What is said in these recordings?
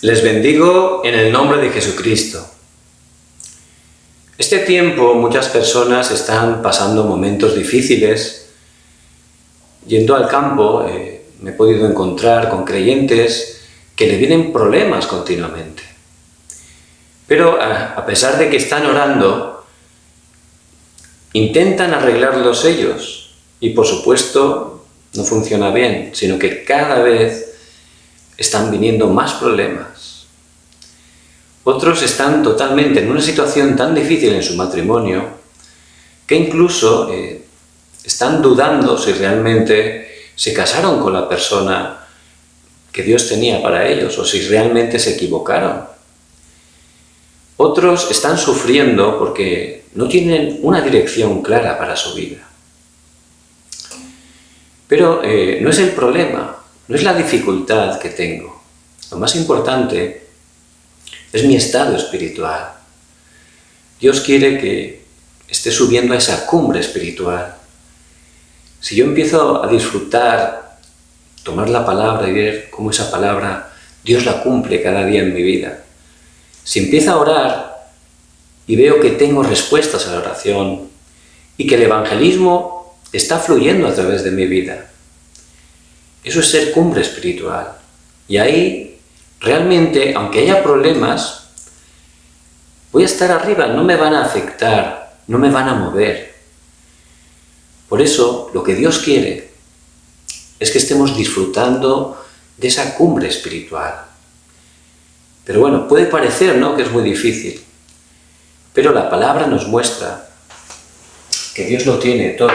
Les bendigo en el nombre de Jesucristo. Este tiempo muchas personas están pasando momentos difíciles. Yendo al campo me he podido encontrar con creyentes que le vienen problemas continuamente. Pero a pesar de que están orando, intentan arreglarlos ellos y por supuesto no funciona bien, sino que cada vez están viniendo más problemas. Otros están totalmente en una situación tan difícil en su matrimonio que incluso están dudando si realmente se casaron con la persona que Dios tenía para ellos o si realmente se equivocaron. Otros están sufriendo porque no tienen una dirección clara para su vida. Pero no es el problema, no es la dificultad que tengo. Lo más importante es mi estado espiritual. Dios quiere que esté subiendo a esa cumbre espiritual. Si yo empiezo a disfrutar, tomar la palabra y ver cómo esa palabra Dios la cumple cada día en mi vida. Si empiezo a orar y veo que tengo respuestas a la oración y que el evangelismo está fluyendo a través de mi vida, eso es ser cumbre espiritual. Y ahí, realmente, aunque haya problemas, voy a estar arriba, no me van a afectar, no me van a mover. Por eso, lo que Dios quiere es que estemos disfrutando de esa cumbre espiritual. Pero bueno, puede parecer, ¿no?, que es muy difícil. Pero la palabra nos muestra que Dios lo tiene todo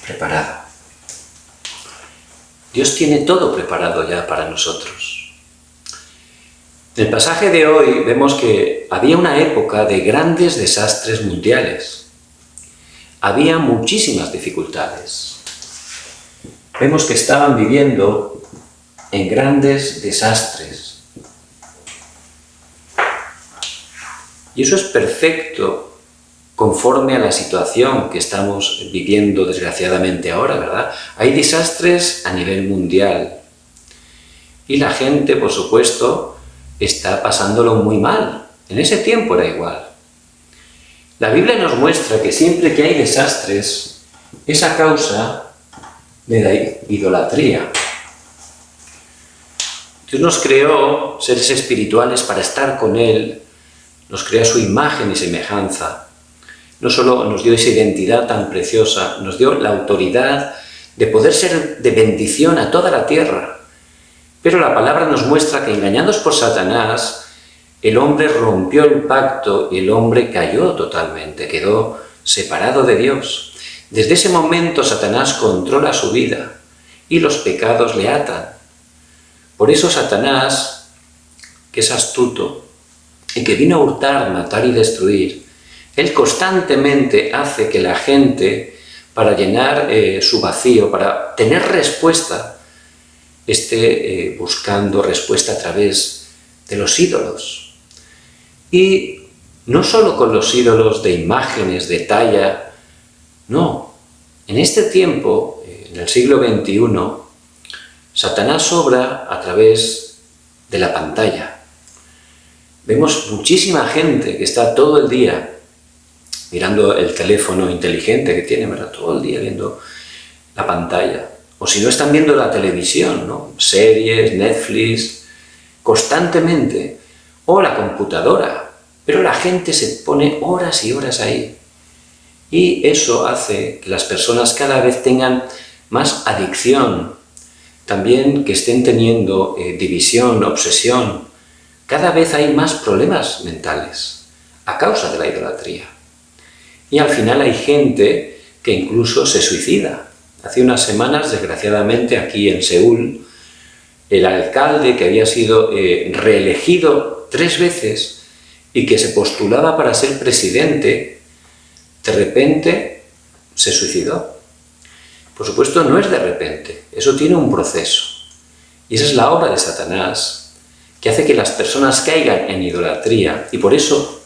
preparado. Dios tiene todo preparado ya para nosotros. En el pasaje de hoy vemos que había una época de grandes desastres mundiales. Había muchísimas dificultades. Vemos que estaban viviendo en grandes desastres. Y eso es perfecto conforme a la situación que estamos viviendo desgraciadamente ahora, ¿verdad? Hay desastres a nivel mundial. Y la gente, por supuesto, está pasándolo muy mal. En ese tiempo era igual. La Biblia nos muestra que siempre que hay desastres, es a causa de la idolatría. Dios nos creó seres espirituales para estar con Él, nos creó a su imagen y semejanza. No solo nos dio esa identidad tan preciosa, nos dio la autoridad de poder ser de bendición a toda la tierra. Pero la palabra nos muestra que engañados por Satanás, el hombre rompió el pacto y el hombre cayó totalmente, quedó separado de Dios. Desde ese momento Satanás controla su vida y los pecados le atan. Por eso Satanás, que es astuto y que vino a hurtar, matar y destruir, él constantemente hace que la gente, para llenar su vacío, para tener respuesta, esté buscando respuesta a través de los ídolos. Y no solo con los ídolos de imágenes, de talla, no. En este tiempo, en el siglo XXI, Satanás obra a través de la pantalla. Vemos muchísima gente que está todo el día mirando el teléfono inteligente que tiene, ¿verdad? Todo el día viendo la pantalla. O si no, están viendo la televisión, ¿no? Series, Netflix, constantemente. O la computadora. Pero la gente se pone horas y horas ahí. Y eso hace que las personas cada vez tengan más adicción. También que estén teniendo división, obsesión. Cada vez hay más problemas mentales a causa de la idolatría. Y al final hay gente que incluso se suicida. Hace unas semanas, desgraciadamente, aquí en Seúl, el alcalde que había sido reelegido 3 veces y que se postulaba para ser presidente, de repente se suicidó. Por supuesto, no es de repente, eso tiene un proceso. Y esa es la obra de Satanás, que hace que las personas caigan en idolatría, y por eso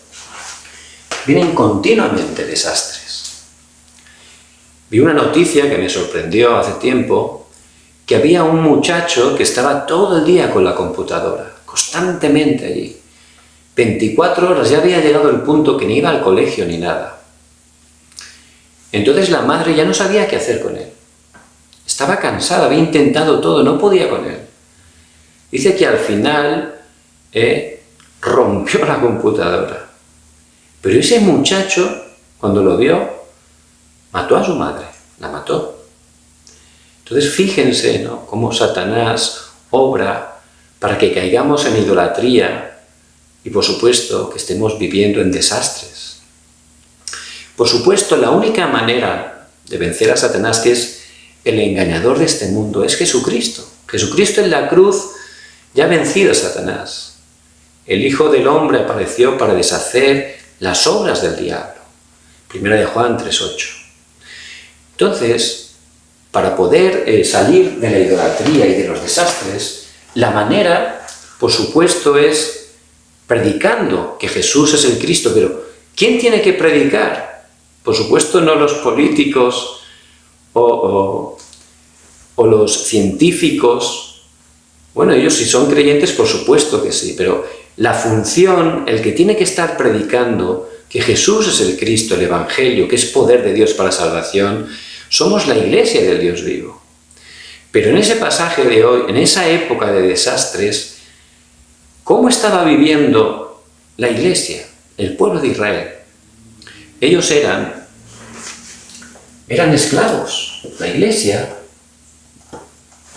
vienen continuamente desastres. Vi una noticia que me sorprendió hace tiempo que había un muchacho que estaba todo el día con la computadora, constantemente allí. 24 horas, ya había llegado el punto que ni iba al colegio ni nada. Entonces la madre ya no sabía qué hacer con él. Estaba cansada, había intentado todo, no podía con él. Dice que al final rompió la computadora. Pero ese muchacho, cuando lo vio, mató a su madre, la mató. Entonces fíjense, ¿no?, cómo Satanás obra para que caigamos en idolatría y, por supuesto, que estemos viviendo en desastres. Por supuesto, la única manera de vencer a Satanás, que es el engañador de este mundo, es Jesucristo. Jesucristo en la cruz ya ha vencido a Satanás. El Hijo del Hombre apareció para deshacer las obras del diablo. 1 de Juan 3:8. Entonces, para poder salir de la idolatría y de los desastres, la manera, por supuesto, es predicando que Jesús es el Cristo. Pero ¿quién tiene que predicar? Por supuesto, no los políticos o los científicos. Bueno, ellos si son creyentes, por supuesto que sí, pero la función, el que tiene que estar predicando que Jesús es el Cristo, el Evangelio, que es poder de Dios para salvación, somos la Iglesia del Dios vivo. Pero en ese pasaje de hoy, en esa época de desastres, ¿cómo estaba viviendo la Iglesia, el pueblo de Israel? Ellos eran esclavos. La Iglesia,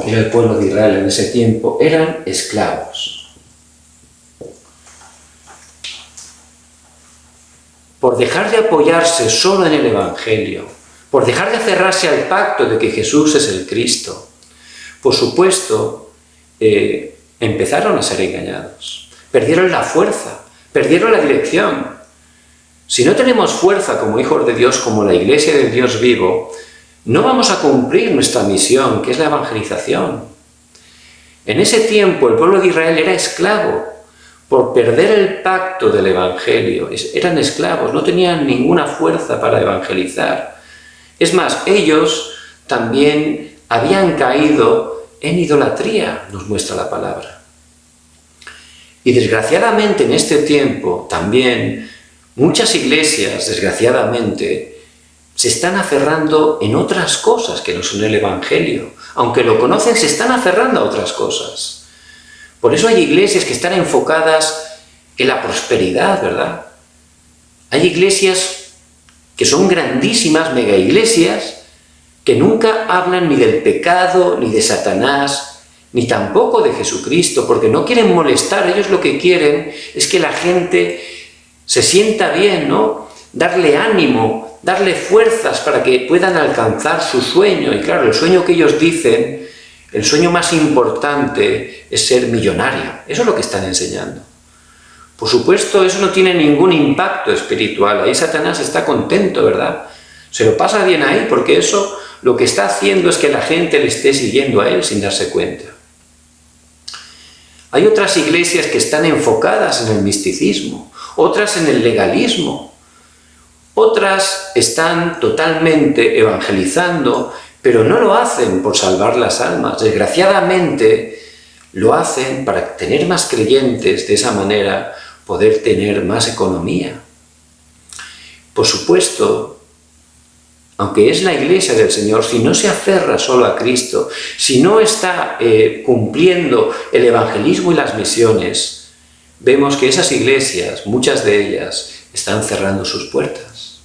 que era el pueblo de Israel en ese tiempo, eran esclavos. Por dejar de apoyarse solo en el Evangelio, por dejar de aferrarse al pacto de que Jesús es el Cristo, por supuesto, empezaron a ser engañados. Perdieron la fuerza, perdieron la dirección. Si no tenemos fuerza como hijos de Dios, como la Iglesia del Dios vivo, no vamos a cumplir nuestra misión, que es la evangelización. En ese tiempo el pueblo de Israel era esclavo. Por perder el pacto del Evangelio, eran esclavos, no tenían ninguna fuerza para evangelizar. Es más, ellos también habían caído en idolatría, nos muestra la palabra. Y desgraciadamente en este tiempo también muchas iglesias, desgraciadamente, se están aferrando en otras cosas que no son el Evangelio. Aunque lo conocen, se están aferrando a otras cosas. Por eso hay iglesias que están enfocadas en la prosperidad, ¿verdad? Hay iglesias que son grandísimas, mega iglesias, que nunca hablan ni del pecado, ni de Satanás, ni tampoco de Jesucristo, porque no quieren molestar. Ellos lo que quieren es que la gente se sienta bien, ¿no? Darle ánimo, darle fuerzas para que puedan alcanzar su sueño. Y claro, el sueño que ellos dicen, el sueño más importante es ser millonario. Eso es lo que están enseñando. Por supuesto, eso no tiene ningún impacto espiritual. Ahí Satanás está contento, ¿verdad? Se lo pasa bien ahí, porque eso lo que está haciendo es que la gente le esté siguiendo a él sin darse cuenta. Hay otras iglesias que están enfocadas en el misticismo, otras en el legalismo, otras están totalmente evangelizando, pero no lo hacen por salvar las almas. Desgraciadamente, lo hacen para tener más creyentes, de esa manera poder tener más economía. Por supuesto, aunque es la Iglesia del Señor, si no se aferra solo a Cristo, si no está cumpliendo el evangelismo y las misiones, vemos que esas iglesias, muchas de ellas, están cerrando sus puertas.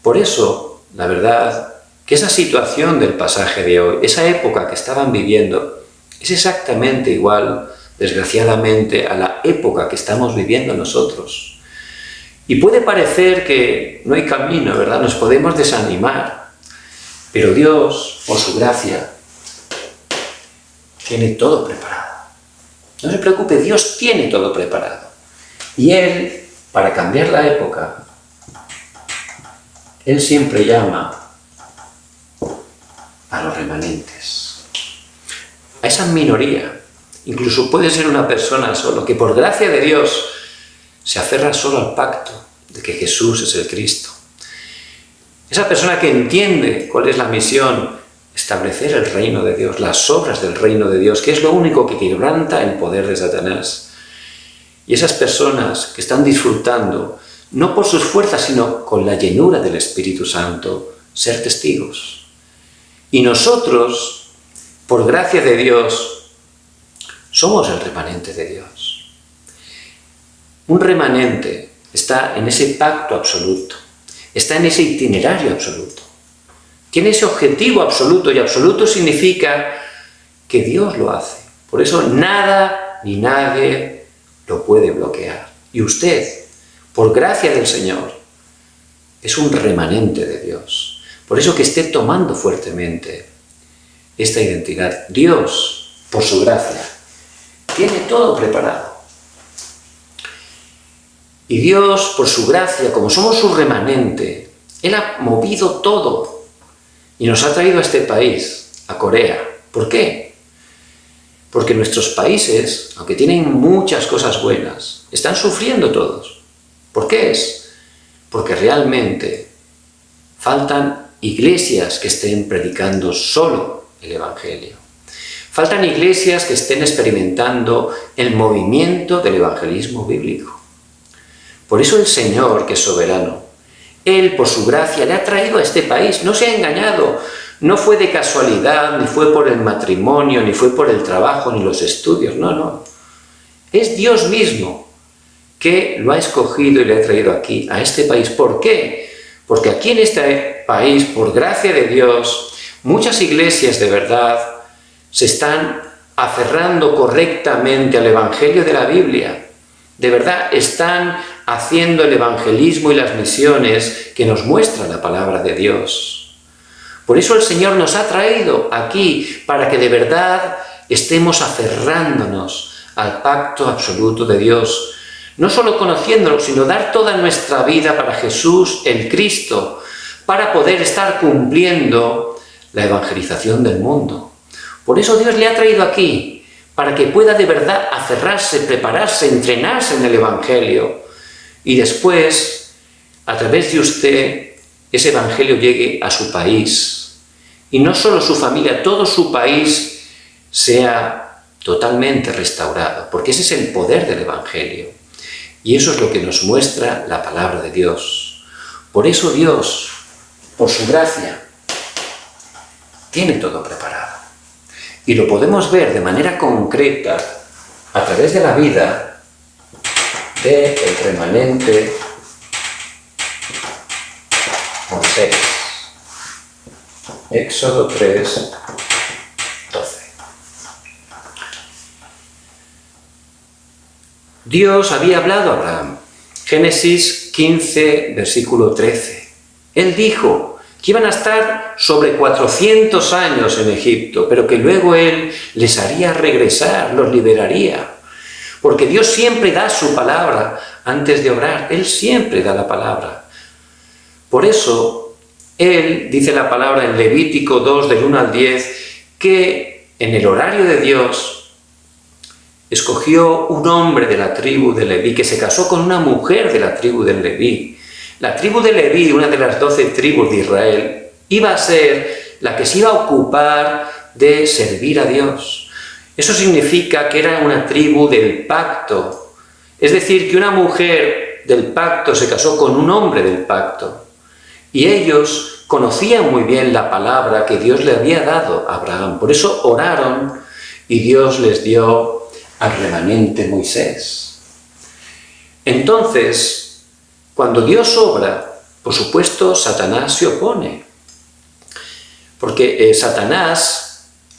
Por eso, la verdad, que esa situación del pasaje de hoy, esa época que estaban viviendo, es exactamente igual, desgraciadamente, a la época que estamos viviendo nosotros. Y puede parecer que no hay camino, ¿verdad? Nos podemos desanimar, pero Dios, por su gracia, tiene todo preparado. No se preocupe, Dios tiene todo preparado. Y Él, para cambiar la época, Él siempre llama a los remanentes, a esa minoría. Incluso puede ser una persona solo, que por gracia de Dios se aferra solo al pacto de que Jesús es el Cristo. Esa persona que entiende cuál es la misión, está establecer el reino de Dios, las obras del reino de Dios, que es lo único que quebranta el poder de Satanás. Y esas personas que están disfrutando, no por sus fuerzas, sino con la llenura del Espíritu Santo, ser testigos. Y nosotros, por gracia de Dios, somos el remanente de Dios. Un remanente está en ese pacto absoluto, está en ese itinerario absoluto. Tiene ese objetivo absoluto, y absoluto significa que Dios lo hace. Por eso nada ni nadie lo puede bloquear. Y usted, por gracia del Señor, es un remanente de Dios. Por eso que esté tomando fuertemente esta identidad. Dios, por su gracia, tiene todo preparado. Y Dios, por su gracia, como somos su remanente, Él ha movido todo y nos ha traído a este país, a Corea. ¿Por qué? Porque nuestros países, aunque tienen muchas cosas buenas, están sufriendo todos. ¿Por qué es? Porque realmente faltan iglesias que estén predicando solo el Evangelio. Faltan iglesias que estén experimentando el movimiento del evangelismo bíblico. Por eso el Señor, que es soberano, Él, por su gracia, le ha traído a este país. No se ha engañado. No fue de casualidad, ni fue por el matrimonio, ni fue por el trabajo, ni los estudios. No, no. Es Dios mismo que lo ha escogido y le ha traído aquí, a este país. ¿Por qué? Porque aquí en este país, por gracia de Dios, muchas iglesias de verdad se están aferrando correctamente al Evangelio de la Biblia. De verdad, están haciendo el evangelismo y las misiones que nos muestra la palabra de Dios. Por eso el Señor nos ha traído aquí, para que de verdad estemos aferrándonos al pacto absoluto de Dios. No solo conociéndolo, sino dar toda nuestra vida para Jesús, el Cristo, para poder estar cumpliendo la evangelización del mundo. Por eso Dios le ha traído aquí, para que pueda de verdad aferrarse, prepararse, entrenarse en el Evangelio. Y después, a través de usted, ese Evangelio llegue a su país. Y no solo su familia, todo su país sea totalmente restaurado. Porque ese es el poder del Evangelio. Y eso es lo que nos muestra la palabra de Dios. Por eso Dios, por su gracia, tiene todo preparado. Y lo podemos ver de manera concreta a través de la vida del remanente Moisés. Éxodo 3, 12. Dios había hablado a Abraham. Génesis 15, versículo 13. Él dijo que iban a estar sobre 400 años en Egipto, pero que luego Él les haría regresar, los liberaría. Porque Dios siempre da su palabra antes de obrar. Él siempre da la palabra. Por eso, Él dice la palabra en Levítico 2, del 1 al 10, que en el horario de Dios escogió un hombre de la tribu de Leví, que se casó con una mujer de la tribu de Leví. La tribu de Leví, una de las 12 tribus de Israel, iba a ser la que se iba a ocupar de servir a Dios. Eso significa que era una tribu del pacto. Es decir, que una mujer del pacto se casó con un hombre del pacto. Y ellos conocían muy bien la palabra que Dios le había dado a Abraham. Por eso oraron y Dios les dio al remanente Moisés. Entonces, cuando Dios obra, por supuesto, Satanás se opone. Porque Satanás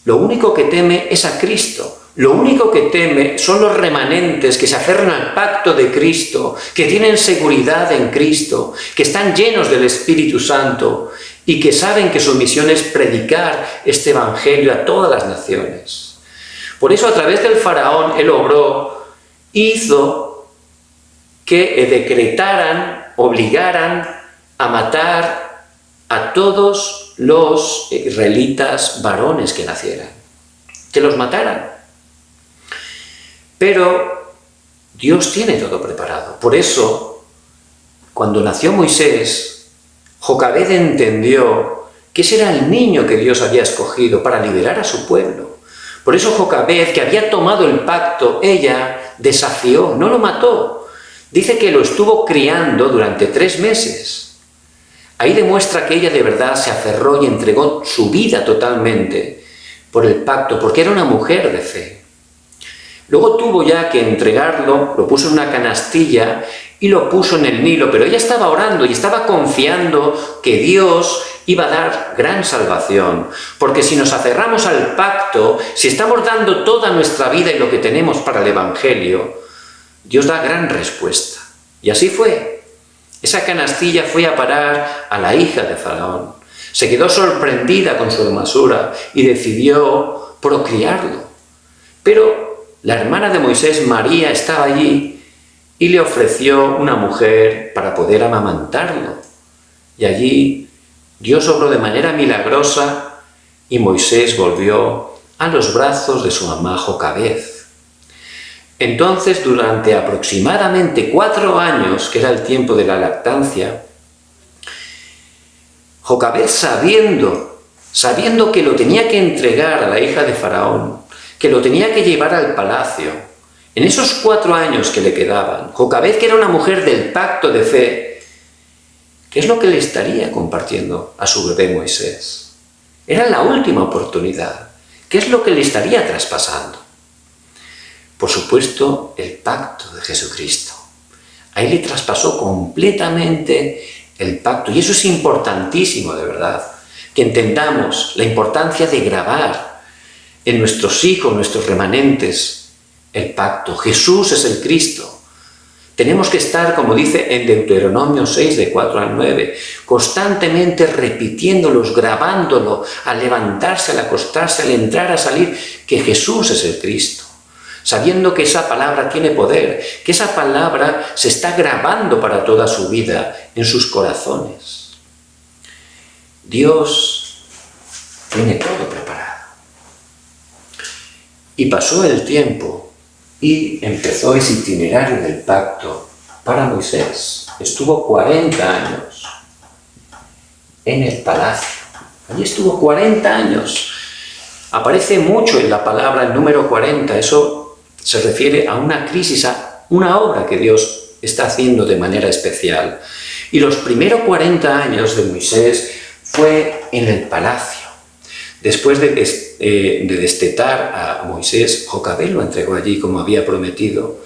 lo único que teme es a Cristo. Lo único que teme son los remanentes que se aferran al pacto de Cristo, que tienen seguridad en Cristo, que están llenos del Espíritu Santo y que saben que su misión es predicar este Evangelio a todas las naciones. Por eso, a través del faraón, él obró, hizo que decretaran, obligaran a matar a todos los israelitas varones que nacieran, que los mataran. Pero Dios tiene todo preparado. Por eso, cuando nació Moisés, Jocabed entendió que ese era el niño que Dios había escogido para liberar a su pueblo. Por eso Jocabed, que había tomado el pacto, ella desafió, no lo mató. Dice que lo estuvo criando durante 3 meses. Ahí demuestra que ella de verdad se aferró y entregó su vida totalmente por el pacto, porque era una mujer de fe. Luego tuvo ya que entregarlo, lo puso en una canastilla y lo puso en el Nilo, pero ella estaba orando y estaba confiando que Dios iba a dar gran salvación, porque si nos aferramos al pacto, si estamos dando toda nuestra vida y lo que tenemos para el Evangelio, Dios da gran respuesta. Y así fue. Esa canastilla fue a parar a la hija de Faraón. Se quedó sorprendida con su hermosura y decidió procrearlo. Pero la hermana de Moisés, María, estaba allí y le ofreció una mujer para poder amamantarlo. Y allí Dios obró de manera milagrosa y Moisés volvió a los brazos de su mamá Jocabed. Entonces, durante aproximadamente 4 años, que era el tiempo de la lactancia, Jocabed, sabiendo que lo tenía que entregar a la hija de Faraón, que lo tenía que llevar al palacio, en esos 4 años que le quedaban, Jocabed, que era una mujer del pacto de fe, ¿qué es lo que le estaría compartiendo a su bebé Moisés? Era la última oportunidad. ¿Qué es lo que le estaría traspasando? Por supuesto, el pacto de Jesucristo. Ahí le traspasó completamente el pacto. Y eso es importantísimo, de verdad, que entendamos la importancia de grabar en nuestros hijos, nuestros remanentes, el pacto. Jesús es el Cristo. Tenemos que estar, como dice en Deuteronomio 6, de 4 al 9, constantemente repitiéndolos, grabándolo, al levantarse, al acostarse, al entrar, a salir, que Jesús es el Cristo. Sabiendo que esa palabra tiene poder, que esa palabra se está grabando para toda su vida en sus corazones. Dios tiene todo preparado. Y pasó el tiempo y empezó ese itinerario del pacto para Moisés. Estuvo 40 años en el palacio. Allí estuvo 40 años. Aparece mucho en la palabra el número 40. Eso se refiere a una crisis, a una obra que Dios está haciendo de manera especial. Y los primeros 40 años de Moisés fue en el palacio. Después de destetar a Moisés, Jocabed lo entregó allí como había prometido.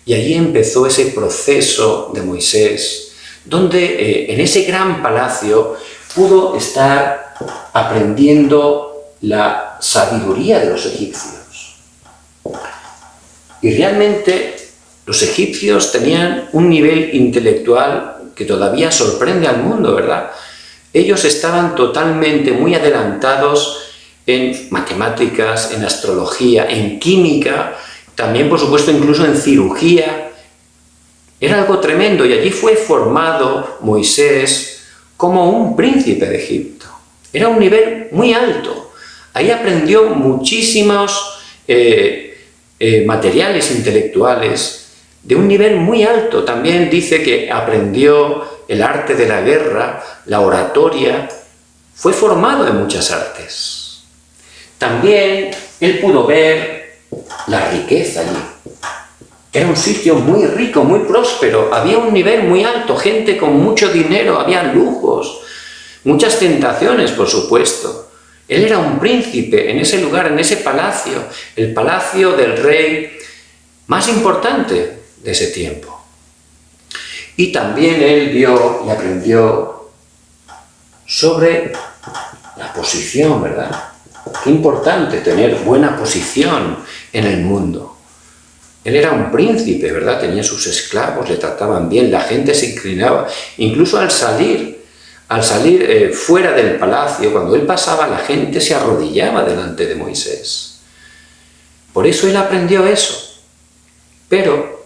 Y allí empezó ese proceso de Moisés, donde en ese gran palacio pudo estar aprendiendo la sabiduría de los egipcios. Y realmente los egipcios tenían un nivel intelectual que todavía sorprende al mundo, ¿verdad? Ellos estaban totalmente muy adelantados en matemáticas, en astrología, en química, también, por supuesto, incluso en cirugía. Era algo tremendo y allí fue formado Moisés como un príncipe de Egipto. Era un nivel muy alto. Ahí aprendió muchísimos materiales intelectuales de un nivel muy alto. También dice que aprendió el arte de la guerra, la oratoria, fue formado en muchas artes. También él pudo ver la riqueza allí. Era un sitio muy rico, muy próspero, había un nivel muy alto, gente con mucho dinero, había lujos, muchas tentaciones, por supuesto. Él era un príncipe en ese lugar, en ese palacio, el palacio del rey más importante de ese tiempo. Y también él vio y aprendió sobre la posición, ¿verdad? Qué importante tener buena posición en el mundo. Él era un príncipe, ¿verdad? Tenía sus esclavos, le trataban bien, la gente se inclinaba. Incluso al salir fuera del palacio, cuando él pasaba, la gente se arrodillaba delante de Moisés. Por eso él aprendió eso. Pero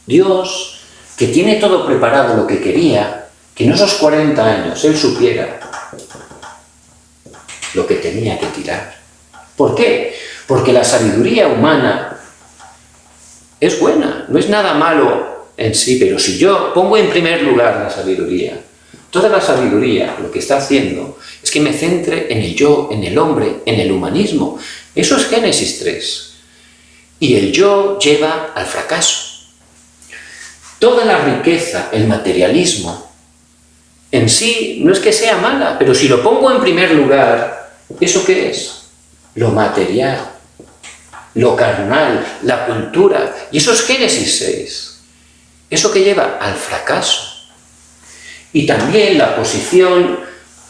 Dios, que tiene todo preparado lo que quería, que en esos 40 años él supiera lo que tenía que tirar. ¿Por qué? Porque la sabiduría humana es buena, no es nada malo en sí, pero si yo pongo en primer lugar la sabiduría, Toda la sabiduría lo que está haciendo es que me centre en el yo, en el hombre, en el humanismo. Eso es Génesis 3. Y el yo lleva al fracaso. Toda la riqueza, el materialismo, en sí no es que sea mala, pero si lo pongo en primer lugar, ¿eso qué es? Lo material, lo carnal, la cultura. Y eso es Génesis 6. Eso que lleva al fracaso. Y también la posición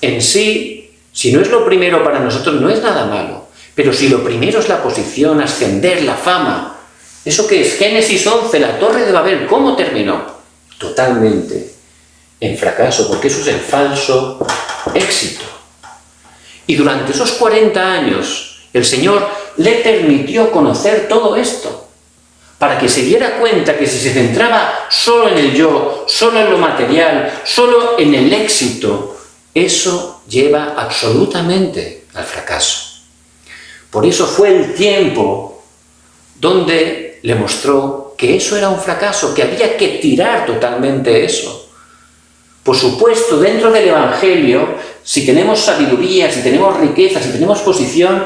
en sí, si no es lo primero para nosotros, no es nada malo. Pero si lo primero es la posición, ascender, la fama, ¿eso qué es? Génesis 11, la Torre de Babel, ¿cómo terminó? Totalmente en fracaso, porque eso es el falso éxito. Y durante esos 40 años, el Señor le permitió conocer todo esto, para que se diera cuenta que si se centraba solo en el yo, solo en lo material, solo en el éxito, eso lleva absolutamente al fracaso. Por eso fue el tiempo donde le mostró que eso era un fracaso, que había que tirar totalmente eso. Por supuesto, dentro del Evangelio, si tenemos sabiduría, si tenemos riqueza, si tenemos posición,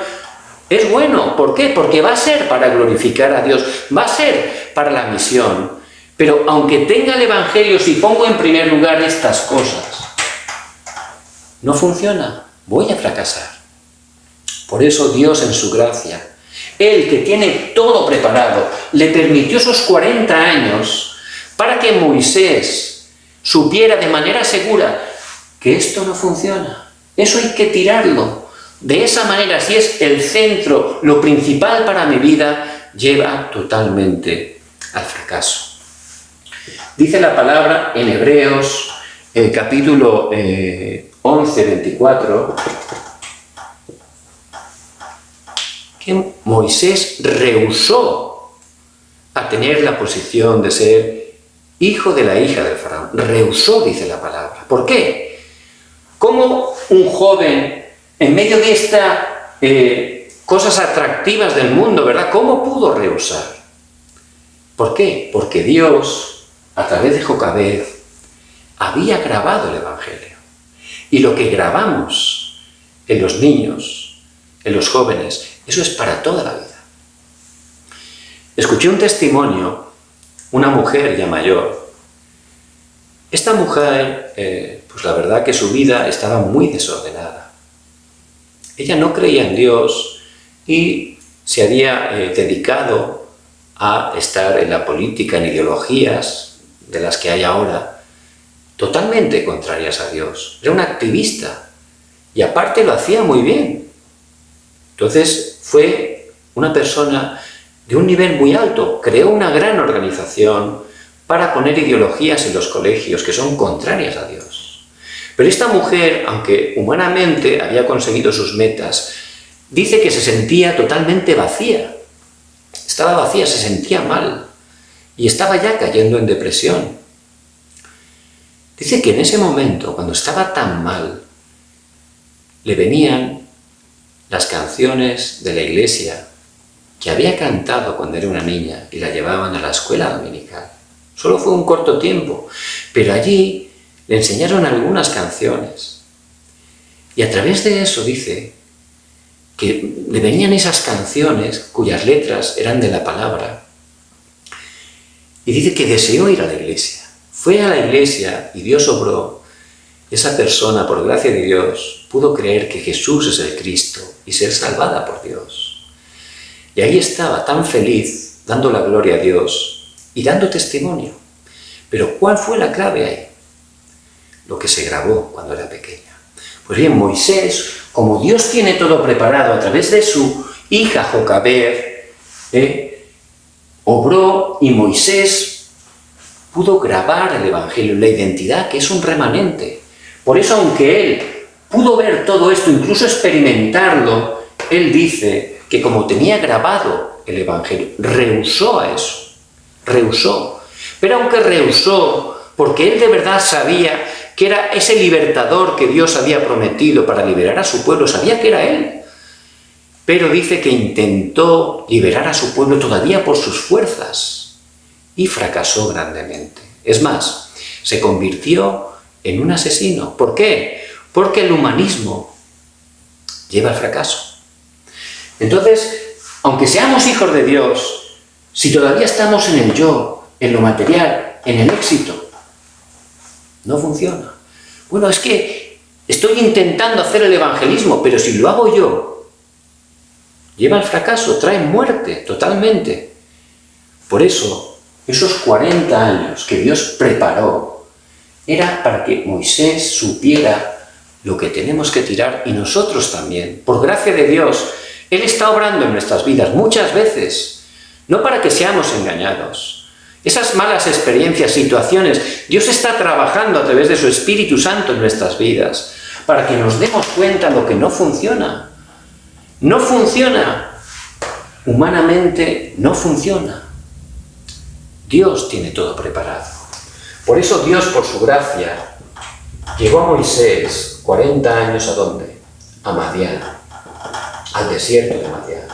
es bueno. ¿Por qué? Porque va a ser para glorificar a Dios, va a ser para la misión. Pero aunque tenga el Evangelio, si pongo en primer lugar estas cosas, no funciona, voy a fracasar. Por eso Dios en su gracia, Él que tiene todo preparado, le permitió esos 40 años para que Moisés supiera de manera segura que esto no funciona. Eso hay que tirarlo. De esa manera, si es el centro, lo principal para mi vida, lleva totalmente al fracaso. Dice la palabra en Hebreos, capítulo 11, 24, que Moisés rehusó a tener la posición de ser hijo de la hija del faraón. Rehusó, dice la palabra. ¿Por qué? ¿Cómo un joven, en medio de estas cosas atractivas del mundo, ¿verdad? ¿Cómo pudo rehusar? ¿Por qué? Porque Dios, a través de Jocabed, había grabado el Evangelio. Y lo que grabamos en los niños, en los jóvenes, eso es para toda la vida. Escuché un testimonio, una mujer ya mayor. Esta mujer, pues la verdad que su vida estaba muy desordenada. Ella no creía en Dios y se había dedicado a estar en la política, en ideologías de las que hay ahora, totalmente contrarias a Dios. Era una activista y aparte lo hacía muy bien. Entonces fue una persona de un nivel muy alto, creó una gran organización para poner ideologías en los colegios que son contrarias a Dios. Pero esta mujer, aunque humanamente había conseguido sus metas, dice que se sentía totalmente vacía. Estaba vacía, se sentía mal y estaba ya cayendo en depresión. Dice que en ese momento, cuando estaba tan mal, le venían las canciones de la iglesia que había cantado cuando era una niña y la llevaban a la escuela dominical. Solo fue un corto tiempo, pero allí le enseñaron algunas canciones. Y a través de eso dice que le venían esas canciones cuyas letras eran de la palabra. Y dice que deseó ir a la iglesia. Fue a la iglesia y Dios obró. Esa persona, por gracia de Dios, pudo creer que Jesús es el Cristo y ser salvada por Dios. Y ahí estaba tan feliz, dando la gloria a Dios y dando testimonio. Pero ¿cuál fue la clave ahí? Lo que se grabó cuando era pequeña. Pues bien, Moisés, como Dios tiene todo preparado a través de su hija Jocabed, obró y Moisés pudo grabar el Evangelio, la identidad, que es un remanente. Por eso, aunque él pudo ver todo esto, incluso experimentarlo, él dice que como tenía grabado el Evangelio, rehusó a eso, rehusó. Pero aunque rehusó, porque él de verdad sabía que era ese libertador que Dios había prometido para liberar a su pueblo, sabía que era él. Pero dice que intentó liberar a su pueblo todavía por sus fuerzas y fracasó grandemente. Es más, se convirtió en un asesino. ¿Por qué? Porque el humanismo lleva al fracaso. Entonces, aunque seamos hijos de Dios, si todavía estamos en el yo, en lo material, en el éxito, no funciona. Bueno, es que estoy intentando hacer el evangelismo, pero si lo hago yo, lleva al fracaso, trae muerte totalmente. Por eso, esos 40 años que Dios preparó, era para que Moisés supiera lo que tenemos que tirar y nosotros también. Por gracia de Dios, Él está obrando en nuestras vidas muchas veces, no para que seamos engañados. Esas malas experiencias, situaciones, Dios está trabajando a través de su Espíritu Santo en nuestras vidas, para que nos demos cuenta de lo que no funciona. No funciona. Humanamente no funciona. Dios tiene todo preparado. Por eso Dios, por su gracia, llevó a Moisés 40 años ¿a dónde? A Madián, al desierto de Madián.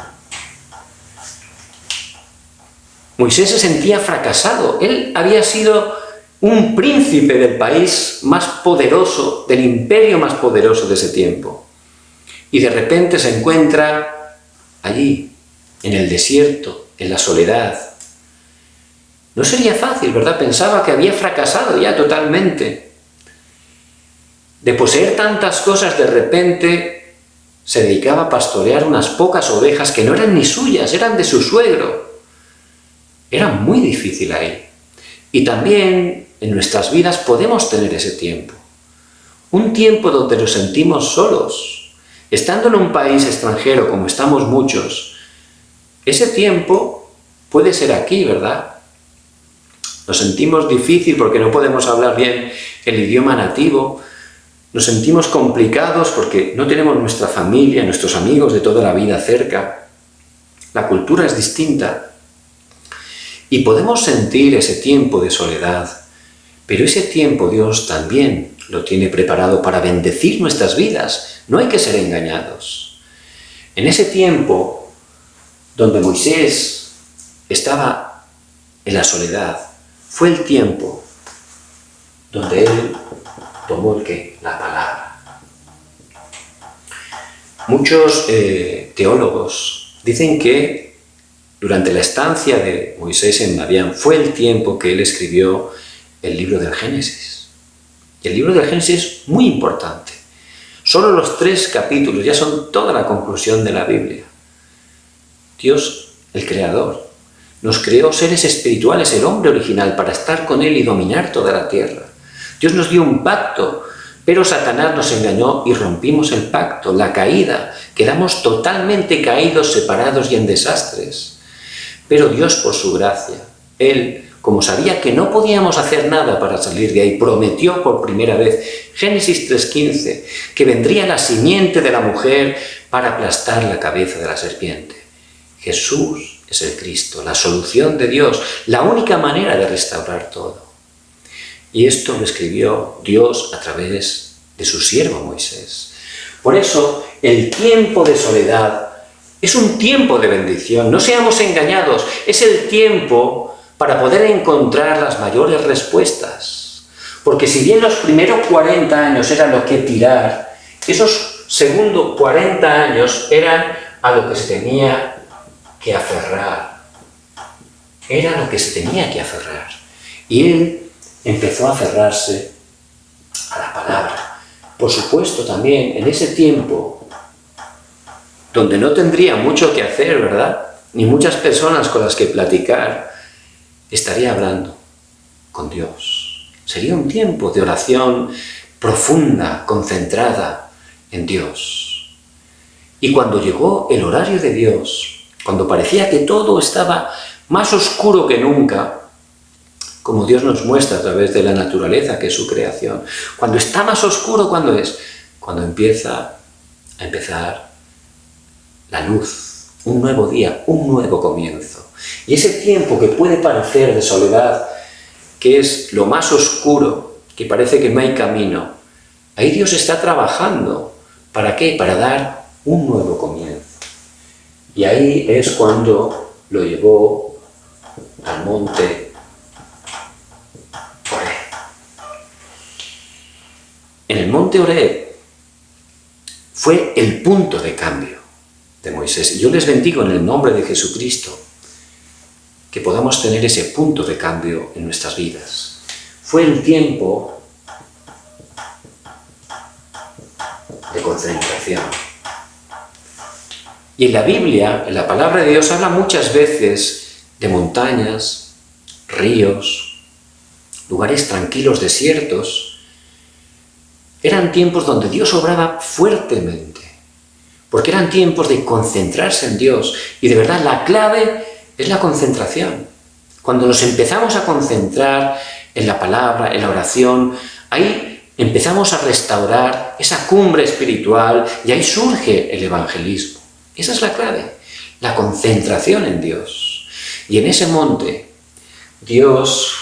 Moisés se sentía fracasado. Él había sido un príncipe del país más poderoso, del imperio más poderoso de ese tiempo. Y de repente se encuentra allí, en el desierto, en la soledad. No sería fácil, ¿verdad? Pensaba que había fracasado ya totalmente. De poseer tantas cosas, de repente se dedicaba a pastorear unas pocas ovejas que no eran ni suyas, eran de su suegro. Era muy difícil ahí. Y también en nuestras vidas podemos tener ese tiempo. Un tiempo donde nos sentimos solos. Estando en un país extranjero, como estamos muchos, ese tiempo puede ser aquí, ¿verdad? Nos sentimos difícil porque no podemos hablar bien el idioma nativo. Nos sentimos complicados porque no tenemos nuestra familia, nuestros amigos de toda la vida cerca. La cultura es distinta. Y podemos sentir ese tiempo de soledad, pero ese tiempo Dios también lo tiene preparado para bendecir nuestras vidas. No hay que ser engañados. En ese tiempo donde Moisés estaba en la soledad, fue el tiempo donde él tomó la palabra. Muchos teólogos dicen que durante la estancia de Moisés en Madián fue el tiempo que él escribió el libro del Génesis. Y el libro del Génesis es muy importante. Solo los 3 capítulos ya son toda la conclusión de la Biblia. Dios, el Creador, nos creó seres espirituales, el hombre original, para estar con Él y dominar toda la tierra. Dios nos dio un pacto, pero Satanás nos engañó y rompimos el pacto, la caída. Quedamos totalmente caídos, separados y en desastres. Pero Dios, por su gracia, Él, como sabía que no podíamos hacer nada para salir de ahí, prometió por primera vez, Génesis 3:15, que vendría la simiente de la mujer para aplastar la cabeza de la serpiente. Jesús es el Cristo, la solución de Dios, la única manera de restaurar todo. Y esto lo escribió Dios a través de su siervo Moisés. Por eso, el tiempo de soledad es un tiempo de bendición. No seamos engañados, es el tiempo para poder encontrar las mayores respuestas. Porque si bien los primeros 40 años eran los que tirar, esos segundos 40 años eran a lo que se tenía que aferrar. Era lo que se tenía que aferrar. Y él empezó a aferrarse a la palabra. Por supuesto, también en ese tiempo, donde no tendría mucho que hacer, ¿verdad? Ni muchas personas con las que platicar, estaría hablando con Dios. Sería un tiempo de oración profunda, concentrada en Dios. Y cuando llegó el horario de Dios, cuando parecía que todo estaba más oscuro que nunca, como Dios nos muestra a través de la naturaleza, que es su creación, cuando está más oscuro, ¿cuándo es? Cuando empieza a empezar la luz, un nuevo día, un nuevo comienzo. Y ese tiempo que puede parecer de soledad, que es lo más oscuro, que parece que no hay camino, ahí Dios está trabajando. ¿Para qué? Para dar un nuevo comienzo. Y ahí es cuando lo llevó al monte Oreb. el monte Horeb fue el punto de cambio de Moisés. Y yo les bendigo en el nombre de Jesucristo que podamos tener ese punto de cambio en nuestras vidas. Fue el tiempo de concentración. Y en la Biblia, en la palabra de Dios, habla muchas veces de montañas, ríos, lugares tranquilos, desiertos. Eran tiempos donde Dios obraba fuertemente, porque eran tiempos de concentrarse en Dios. Y de verdad, la clave es la concentración. Cuando nos empezamos a concentrar en la palabra, en la oración, ahí empezamos a restaurar esa cumbre espiritual y ahí surge el evangelismo. Esa es la clave, la concentración en Dios. Y en ese monte, Dios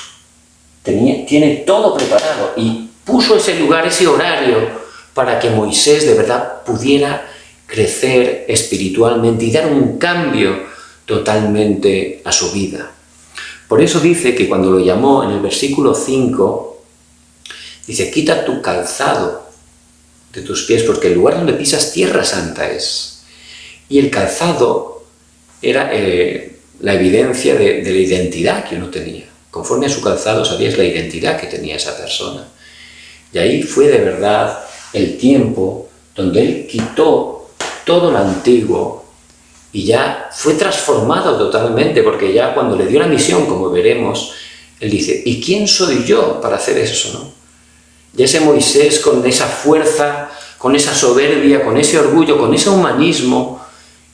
tiene todo preparado y puso ese lugar, ese horario, para que Moisés de verdad pudiera crecer espiritualmente y dar un cambio totalmente a su vida. Por eso dice que cuando lo llamó en el versículo 5, dice: quita tu calzado de tus pies, porque el lugar donde pisas tierra santa es. Y el calzado era la evidencia de la identidad que uno tenía. Conforme a su calzado sabías la identidad que tenía esa persona. Y ahí fue de verdad el tiempo donde él quitó todo lo antiguo y ya fue transformado totalmente, porque ya cuando le dio la misión, como veremos, él dice: ¿y quién soy yo para hacer eso, no? Y ese Moisés, con esa fuerza, con esa soberbia, con ese orgullo, con ese humanismo,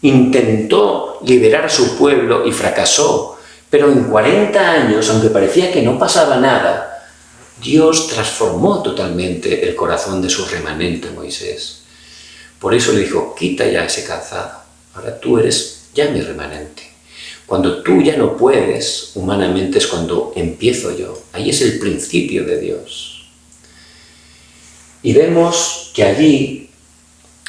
intentó liberar a su pueblo y fracasó. Pero en 40 años, aunque parecía que no pasaba nada, Dios transformó totalmente el corazón de su remanente Moisés. Por eso le dijo: quita ya ese calzado, ahora tú eres ya mi remanente. Cuando tú ya no puedes, humanamente, es cuando empiezo yo. Ahí es el principio de Dios. Y vemos que allí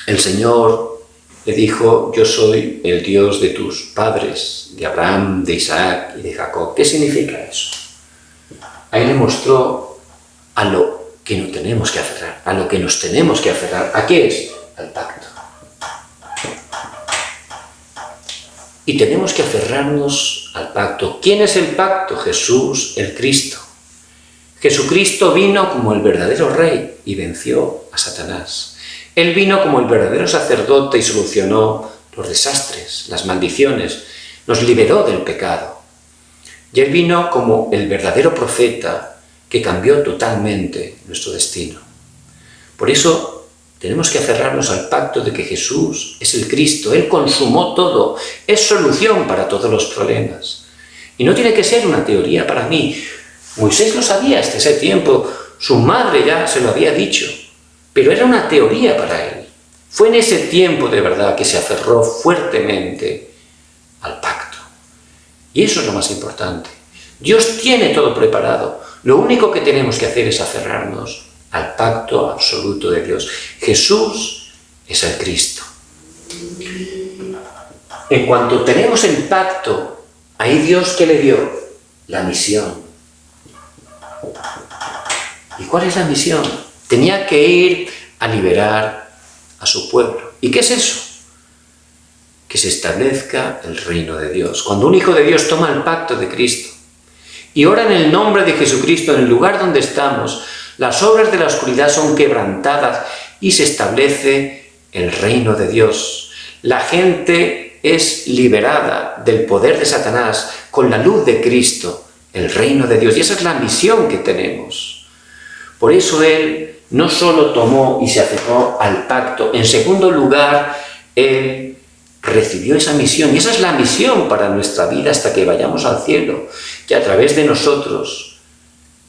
el Señor le dijo: yo soy el Dios de tus padres, de Abraham, de Isaac y de Jacob. ¿Qué significa eso? Ahí le mostró a lo que no tenemos que aferrar, a lo que nos tenemos que aferrar. ¿A qué es? Al pacto. Y tenemos que aferrarnos al pacto. ¿Quién es el pacto? Jesús, el Cristo. Jesucristo vino como el verdadero rey y venció a Satanás. Él vino como el verdadero sacerdote y solucionó los desastres, las maldiciones, nos liberó del pecado. Y Él vino como el verdadero profeta que cambió totalmente nuestro destino. Por eso tenemos que aferrarnos al pacto de que Jesús es el Cristo. Él consumó todo, es solución para todos los problemas. Y no tiene que ser una teoría para mí. Moisés lo sabía hasta ese tiempo, su madre ya se lo había dicho, pero era una teoría para él. Fue en ese tiempo de verdad que se aferró fuertemente al pacto. Y eso es lo más importante. Dios tiene todo preparado. Lo único que tenemos que hacer es aferrarnos al pacto absoluto de Dios. Jesús es el Cristo. En cuanto tenemos el pacto, ahí Dios, ¿qué le dio? La misión. ¿Y cuál es la misión? Tenía que ir a liberar a su pueblo. ¿Y qué es eso? Que se establezca el reino de Dios. Cuando un hijo de Dios toma el pacto de Cristo y ora en el nombre de Jesucristo en el lugar donde estamos, las obras de la oscuridad son quebrantadas y se establece el reino de Dios. La gente es liberada del poder de Satanás con la luz de Cristo, el reino de Dios. Y esa es la misión que tenemos. Por eso Él no solo tomó y se aferró al pacto, en segundo lugar, Él recibió esa misión. Y esa es la misión para nuestra vida hasta que vayamos al cielo, que a través de nosotros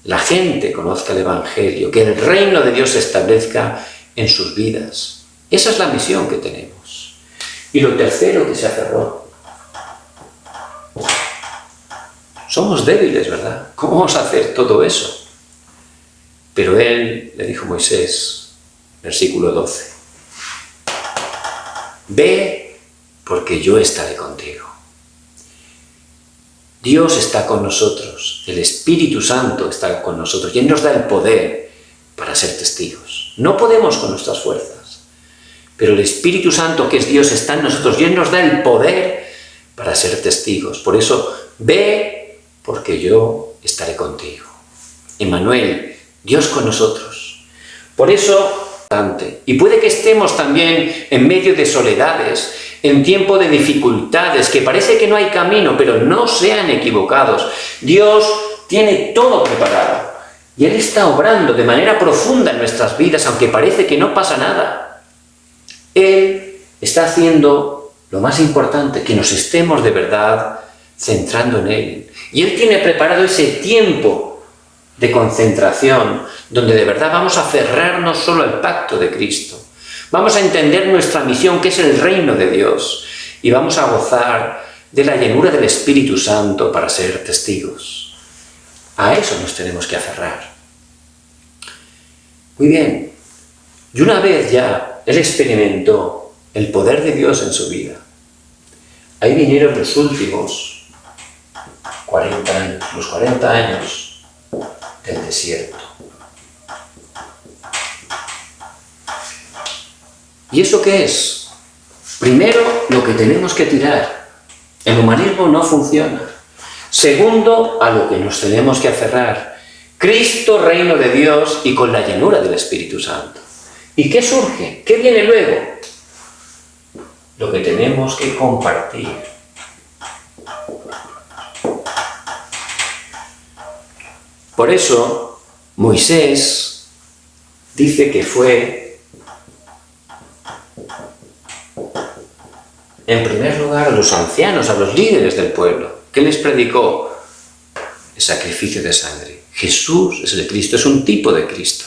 la gente conozca el Evangelio, que el reino de Dios se establezca en sus vidas. Esa es la misión que tenemos. Y lo tercero que se aferró. Somos débiles, ¿verdad? ¿Cómo vamos a hacer todo eso? Pero Él le dijo a Moisés, versículo 12, ve porque yo estaré contigo. Dios está con nosotros, el Espíritu Santo está con nosotros y Él nos da el poder para ser testigos. No podemos con nuestras fuerzas, pero el Espíritu Santo, que es Dios, está en nosotros y Él nos da el poder para ser testigos. Por eso, ve, porque yo estaré contigo. Emmanuel, Dios con nosotros. Por eso, y puede que estemos también en medio de soledades, en tiempo de dificultades, que parece que no hay camino, pero no sean equivocados. Dios tiene todo preparado y Él está obrando de manera profunda en nuestras vidas, aunque parece que no pasa nada. Él está haciendo lo más importante, que nos estemos de verdad centrando en Él. Y Él tiene preparado ese tiempo de concentración, donde de verdad vamos a aferrarnos solo al pacto de Cristo. Vamos a entender nuestra misión, que es el reino de Dios, y vamos a gozar de la llenura del Espíritu Santo para ser testigos. A eso nos tenemos que aferrar. Muy bien. Y una vez ya Él experimentó el poder de Dios en su vida, ahí vinieron los últimos 40 años, los 40 años del desierto. ¿Y eso qué es? Primero, lo que tenemos que tirar. El humanismo no funciona. Segundo, a lo que nos tenemos que aferrar. Cristo, reino de Dios y con la llenura del Espíritu Santo. ¿Y qué surge? ¿Qué viene luego? Lo que tenemos que compartir. Por eso, Moisés dice que fue, en primer lugar, a los ancianos, a los líderes del pueblo. ¿Qué les predicó? El sacrificio de sangre. Jesús es el Cristo, es un tipo de Cristo.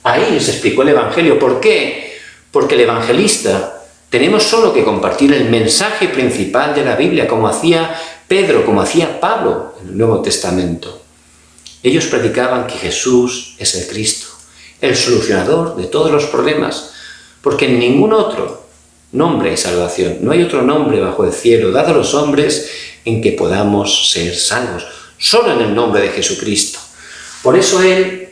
Ahí les explicó el Evangelio. ¿Por qué? Porque el evangelista tenemos solo que compartir el mensaje principal de la Biblia, como hacía Pedro, como hacía Pablo en el Nuevo Testamento. Ellos predicaban que Jesús es el Cristo, el solucionador de todos los problemas, porque en ningún otro nombre hay salvación. No hay otro nombre bajo el cielo dado a los hombres en que podamos ser salvos. Solo en el nombre de Jesucristo. Por eso Él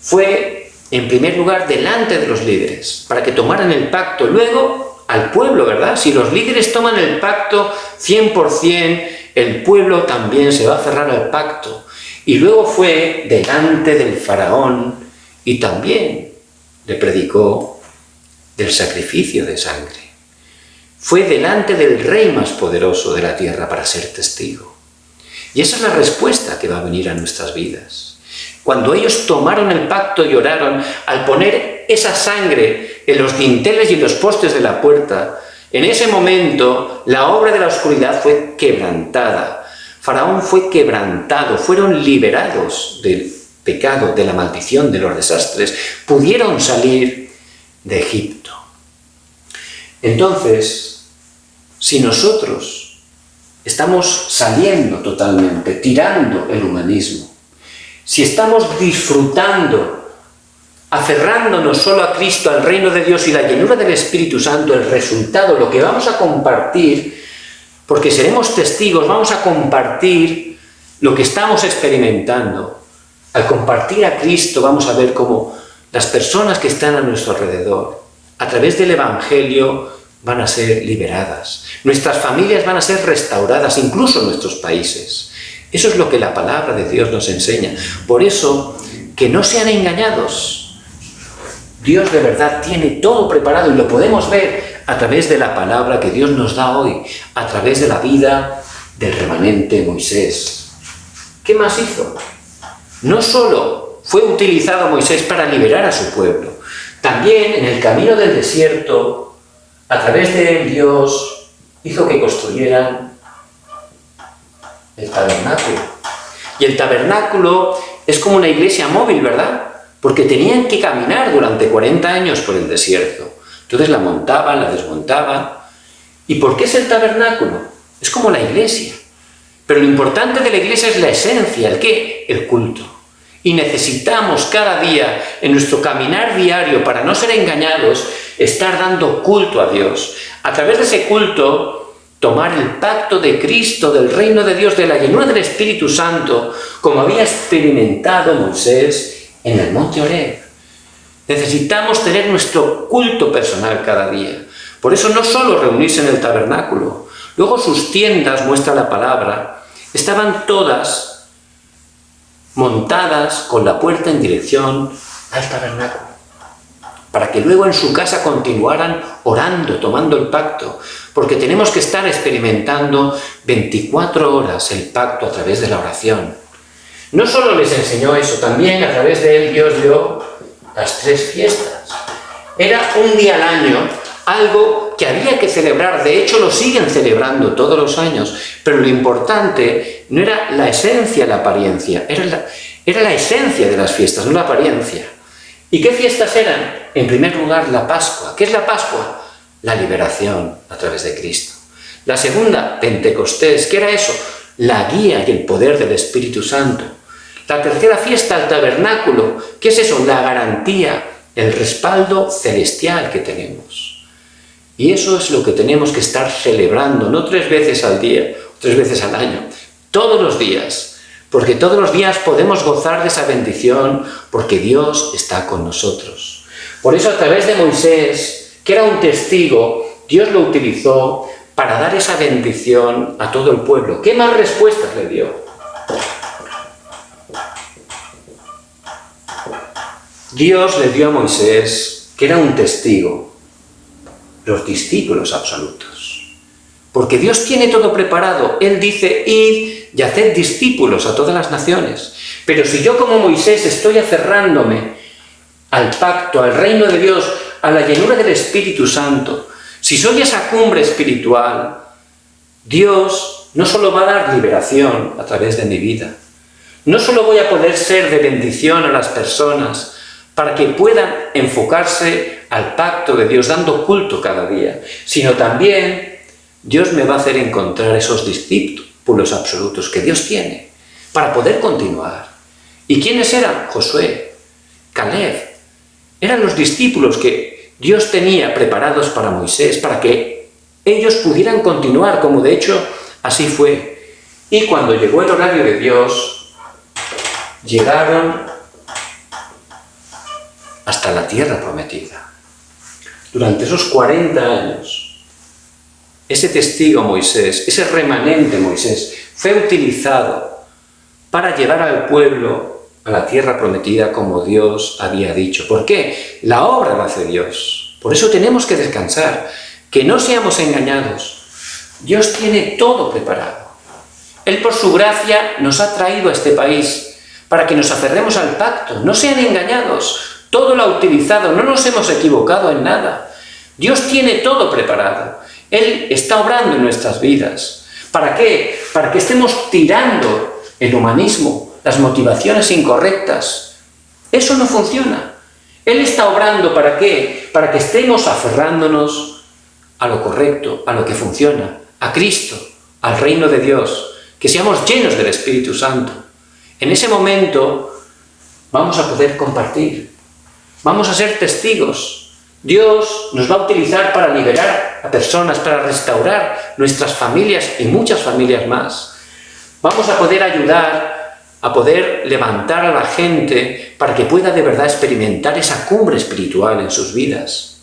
fue, en primer lugar, delante de los líderes, para que tomaran el pacto. Luego, al pueblo, ¿verdad? Si los líderes toman el pacto 100%, el pueblo también se va a cerrar al pacto. Y luego fue delante del faraón y también le predicó del sacrificio de sangre. Fue delante del rey más poderoso de la tierra para ser testigo. Y esa es la respuesta que va a venir a nuestras vidas. Cuando ellos tomaron el pacto y oraron, al poner esa sangre en los dinteles y en los postes de la puerta, en ese momento la obra de la oscuridad fue quebrantada. Faraón fue quebrantado, fueron liberados del pecado, de la maldición, de los desastres. Pudieron salir de Egipto. Entonces, si nosotros estamos saliendo totalmente, tirando el humanismo, si estamos disfrutando, aferrándonos solo a Cristo, al reino de Dios y la llenura del Espíritu Santo, el resultado, lo que vamos a compartir, porque seremos testigos, vamos a compartir lo que estamos experimentando. Al compartir a Cristo vamos a ver cómo las personas que están a nuestro alrededor, a través del Evangelio, van a ser liberadas. Nuestras familias van a ser restauradas, incluso nuestros países. Eso es lo que la palabra de Dios nos enseña. Por eso, que no sean engañados. Dios de verdad tiene todo preparado y lo podemos ver a través de la palabra que Dios nos da hoy, a través de la vida del remanente Moisés. ¿Qué más hizo? No solo fue utilizado Moisés para liberar a su pueblo, también en el camino del desierto, a través de él, Dios hizo que construyeran el tabernáculo. Y el tabernáculo es como una iglesia móvil, ¿verdad? Porque tenían que caminar durante 40 años por el desierto. Entonces la montaban, la desmontaban. ¿Y por qué es el tabernáculo? Es como la iglesia. Pero lo importante de la iglesia es la esencia, ¿el qué? El culto. Y necesitamos cada día, en nuestro caminar diario, para no ser engañados, estar dando culto a Dios. A través de ese culto, tomar el pacto de Cristo, del reino de Dios, de la llenura del Espíritu Santo, como había experimentado Moisés en el monte Horeb. Necesitamos tener nuestro culto personal cada día. Por eso no solo reunirse en el tabernáculo. Luego sus tiendas, muestra la palabra, estaban todas montadas con la puerta en dirección al tabernáculo, para que luego en su casa continuaran orando, tomando el pacto, porque tenemos que estar experimentando 24 horas el pacto a través de la oración. No solo les enseñó eso, también a través de él Dios dio las 3 fiestas. Era un día al año, algo que había que celebrar, de hecho lo siguen celebrando todos los años, pero lo importante no era la esencia, la apariencia, era la esencia de las fiestas, no la apariencia. ¿Y qué fiestas eran? En primer lugar, la Pascua. ¿Qué es la Pascua? La liberación a través de Cristo. La segunda, Pentecostés. ¿Qué era eso? La guía y el poder del Espíritu Santo. La tercera fiesta, el tabernáculo. ¿Qué es eso? La garantía, el respaldo celestial que tenemos. Y eso es lo que tenemos que estar celebrando, no 3 veces al día, 3 veces al año, todos los días, porque todos los días podemos gozar de esa bendición, porque Dios está con nosotros. Por eso a través de Moisés, que era un testigo, Dios lo utilizó para dar esa bendición a todo el pueblo. ¿Qué más respuestas le dio? Dios le dio a Moisés, que era un testigo, los discípulos absolutos. Porque Dios tiene todo preparado. Él dice, id y haced discípulos a todas las naciones. Pero si yo como Moisés estoy aferrándome al pacto, al reino de Dios, a la llenura del Espíritu Santo, si soy esa cumbre espiritual, Dios no solo va a dar liberación a través de mi vida, no solo voy a poder ser de bendición a las personas para que puedan enfocarse al pacto de Dios, dando culto cada día, sino también Dios me va a hacer encontrar esos discípulos absolutos que Dios tiene para poder continuar. ¿Y quiénes eran? Josué, Caleb. Eran los discípulos que Dios tenía preparados para Moisés, para que ellos pudieran continuar, como de hecho así fue. Y cuando llegó el horario de Dios, llegaron hasta la tierra prometida. Durante esos 40 años, ese testigo Moisés, ese remanente Moisés, fue utilizado para llevar al pueblo a la tierra prometida como Dios había dicho. ¿Por qué? La obra la hace Dios. Por eso tenemos que descansar, que no seamos engañados. Dios tiene todo preparado. Él por su gracia nos ha traído a este país para que nos aferremos al pacto. No sean engañados. Todo lo ha utilizado, no nos hemos equivocado en nada. Dios tiene todo preparado. Él está obrando en nuestras vidas. ¿Para qué? Para que estemos tirando el humanismo, las motivaciones incorrectas. Eso no funciona. Él está obrando ¿para qué? Para que estemos aferrándonos a lo correcto, a lo que funciona, a Cristo, al reino de Dios, que seamos llenos del Espíritu Santo. En ese momento vamos a poder compartir. Vamos a ser testigos. Dios nos va a utilizar para liberar a personas, para restaurar nuestras familias y muchas familias más. Vamos a poder ayudar, a poder levantar a la gente para que pueda de verdad experimentar esa cumbre espiritual en sus vidas.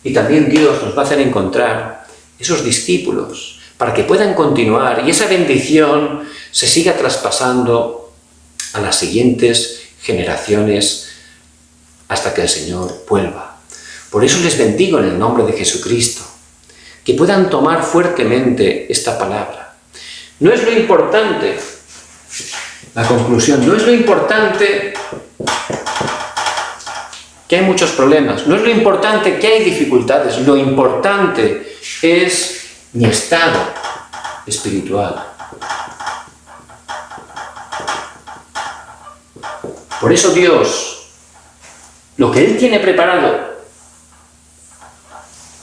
Y también Dios nos va a hacer encontrar esos discípulos para que puedan continuar y esa bendición se siga traspasando a las siguientes generaciones hasta que el Señor vuelva. Por eso les bendigo en el nombre de Jesucristo, que puedan tomar fuertemente esta palabra. No es lo importante, la conclusión, no es lo importante que hay muchos problemas, no es lo importante que hay dificultades, lo importante es mi estado espiritual. Por eso Dios, lo que Él tiene preparado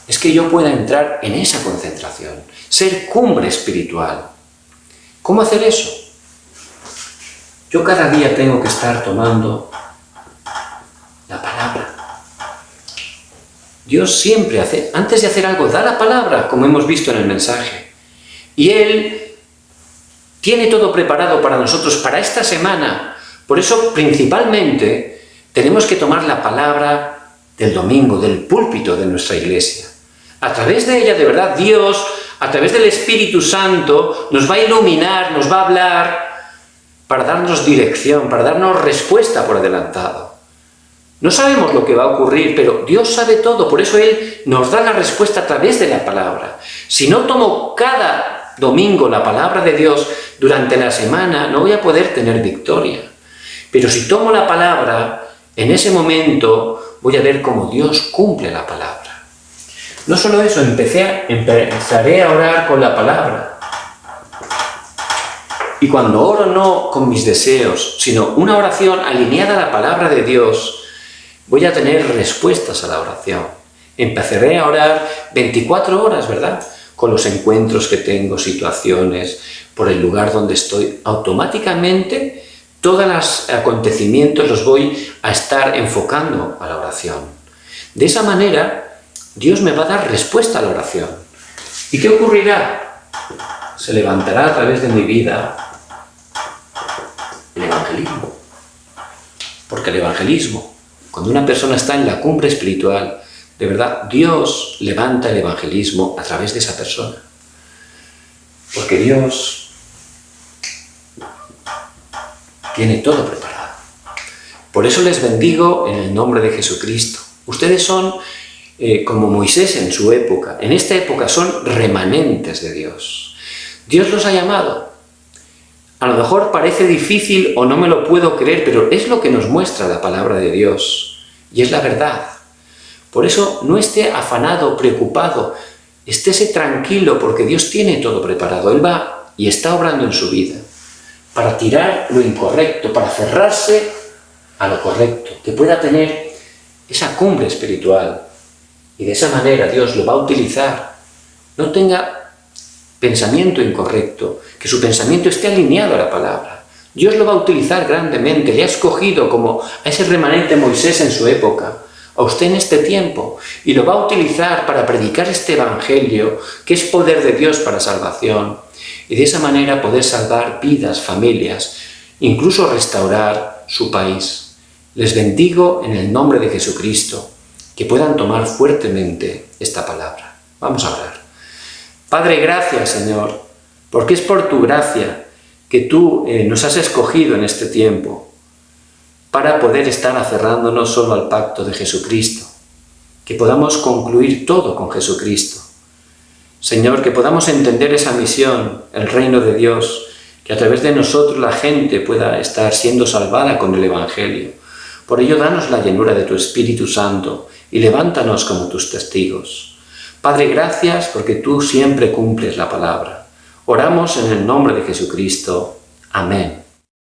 es que yo pueda entrar en esa concentración, ser cumbre espiritual. ¿Cómo hacer eso? Yo cada día tengo que estar tomando la palabra. Dios siempre hace, antes de hacer algo, da la palabra, como hemos visto en el mensaje. Y Él tiene todo preparado para nosotros, para esta semana. Por eso, principalmente, tenemos que tomar la palabra del domingo, del púlpito de nuestra iglesia. A través de ella, de verdad, Dios, a través del Espíritu Santo, nos va a iluminar, nos va a hablar para darnos dirección, para darnos respuesta por adelantado. No sabemos lo que va a ocurrir, pero Dios sabe todo, por eso Él nos da la respuesta a través de la palabra. Si no tomo cada domingo la palabra de Dios durante la semana, no voy a poder tener victoria. Pero si tomo la palabra, en ese momento voy a ver cómo Dios cumple la palabra. No solo eso, empezaré a orar con la palabra. Y cuando oro no con mis deseos, sino una oración alineada a la palabra de Dios, voy a tener respuestas a la oración. Empezaré a orar 24 horas, ¿verdad? Con los encuentros que tengo, situaciones, por el lugar donde estoy. Automáticamente, todos los acontecimientos los voy a estar enfocando a la oración. De esa manera, Dios me va a dar respuesta a la oración. ¿Y qué ocurrirá? Se levantará a través de mi vida el evangelismo. Porque el evangelismo, cuando una persona está en la cumbre espiritual, de verdad, Dios levanta el evangelismo a través de esa persona. Porque Dios tiene todo preparado. Por eso les bendigo en el nombre de Jesucristo. Ustedes son como Moisés en su época. En esta época son remanentes de Dios. Dios los ha llamado. A lo mejor parece difícil o no me lo puedo creer, pero es lo que nos muestra la palabra de Dios. Y es la verdad. Por eso no esté afanado, preocupado. Estése tranquilo porque Dios tiene todo preparado. Él va y está obrando en su vida para tirar lo incorrecto, para cerrarse a lo correcto, que pueda tener esa cumbre espiritual. Y de esa manera Dios lo va a utilizar. No tenga pensamiento incorrecto, que su pensamiento esté alineado a la palabra. Dios lo va a utilizar grandemente. Le ha escogido como a ese remanente Moisés en su época, a usted en este tiempo, y lo va a utilizar para predicar este evangelio, que es poder de Dios para salvación, y de esa manera poder salvar vidas, familias, incluso restaurar su país. Les bendigo en el nombre de Jesucristo, que puedan tomar fuertemente esta palabra. Vamos a orar. Padre, gracias, Señor, porque es por tu gracia que tú nos has escogido en este tiempo para poder estar aferrándonos solo al pacto de Jesucristo, que podamos concluir todo con Jesucristo. Señor, que podamos entender esa misión, el reino de Dios, que a través de nosotros la gente pueda estar siendo salvada con el Evangelio. Por ello, danos la llenura de tu Espíritu Santo y levántanos como tus testigos. Padre, gracias porque tú siempre cumples la palabra. Oramos en el nombre de Jesucristo. Amén.